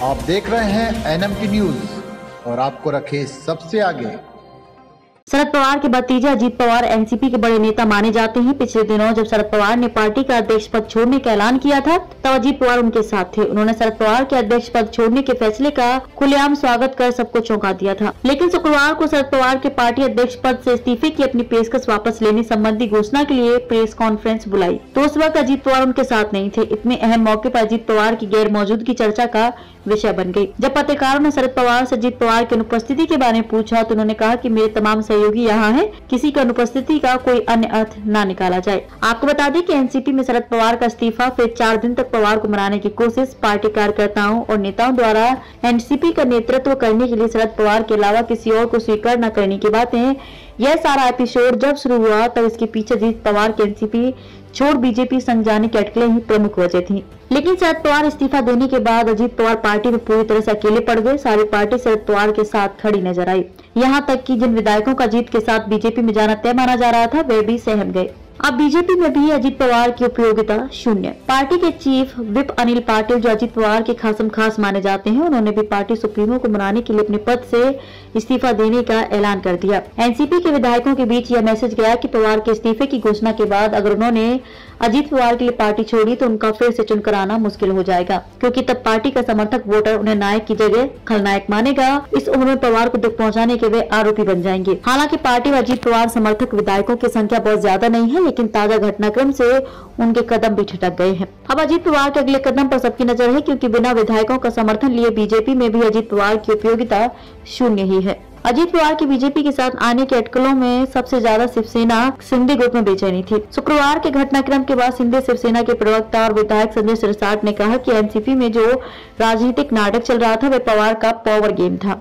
आप देख रहे हैं NMT न्यूज और आपको रखे सबसे आगे। शरद पवार के भतीजे अजीत पवार एनसीपी के बड़े नेता माने जाते हैं। पिछले दिनों जब शरद पवार ने पार्टी का अध्यक्ष पद छोड़ने का ऐलान किया था तब अजीत पवार उनके साथ थे। उन्होंने शरद पवार के अध्यक्ष पद छोड़ने के फैसले का खुलेआम स्वागत कर सबको चौंका दिया था। लेकिन शुक्रवार को शरद पवार के पार्टी अध्यक्ष पद से इस्तीफे की अपनी पेशकश वापस लेने संबंधी घोषणा के लिए प्रेस कॉन्फ्रेंस बुलाई तो उस वक्त अजीत पवार उनके साथ नहीं थे। इतने अहम मौके पर अजीत पवार की गैर मौजूदगी चर्चा का विषय बन गई। जब पत्रकारों ने शरद पवार से अजीत पवार की अनुपस्थिति के बारे में पूछा तो उन्होंने कहा कि मेरे तमाम सहयोगी यहाँ हैं, किसी की अनुपस्थिति का कोई अन्य अर्थ न निकाला जाए। आपको बता दें कि एनसीपी में शरद पवार का इस्तीफा फिर 4 दिन तक पवार को मनाने की कोशिश पार्टी कार्यकर्ताओं और नेताओं द्वारा एनसीपी का नेतृत्व करने के लिए शरद पवार के अलावा किसी और को स्वीकार न करने की बातें। यह सारा एपिसोड जब शुरू हुआ तब इसके पीछे अजीत पवार के एनसीपी छोड़ बीजेपी संग जाने की अटकलें ही प्रमुख वजह थी। लेकिन शरद पवार इस्तीफा देने के बाद अजीत पवार पार्टी में पूरी तरह से अकेले पड़ गए। सारी पार्टी शरद पवार के साथ खड़ी नजर आई। यहाँ तक कि जिन विधायकों का अजीत के साथ बीजेपी में जाना तय माना जा रहा था वे भी सहम गए। अब बीजेपी में भी अजीत पवार की उपयोगिता शून्य। पार्टी के चीफ व्हिप अनिल पाटिल जो अजीत पवार के खासम खास माने जाते हैं, उन्होंने भी पार्टी सुप्रीमो को मनाने के लिए अपने पद से इस्तीफा देने का ऐलान कर दिया। एनसीपी के विधायकों के बीच यह मैसेज गया कि पवार के इस्तीफे की घोषणा के बाद अगर उन्होंने अजीत पवार के लिए पार्टी छोड़ी तो उनका फिर से चुनकर आना मुश्किल हो जाएगा, क्योंकि तब पार्टी का समर्थक वोटर उन्हें नायक की जगह खलनायक मानेगा। इस उम्र में पवार को दुख पहुंचाने के वे आरोपी बन जाएंगे। हालांकि पार्टी में अजीत पवार समर्थक विधायकों की संख्या बहुत ज्यादा नहीं है, लेकिन ताजा घटनाक्रम से उनके कदम भी ठिठक गए हैं। अब अजीत पवार के अगले कदम पर सबकी नजर है, क्योंकि बिना विधायकों का समर्थन लिए बीजेपी में भी अजीत पवार की उपयोगिता शून्य ही है। अजीत पवार की बीजेपी के साथ आने के अटकलों में सबसे ज्यादा शिवसेना शिंदे गुट में बेचैनी थी। शुक्रवार के घटनाक्रम के बाद शिंदे शिवसेना के प्रवक्ता और विधायक संजय सिरसाट ने कहा कि एनसीपी में जो राजनीतिक नाटक चल रहा था वह पवार का पावर गेम था।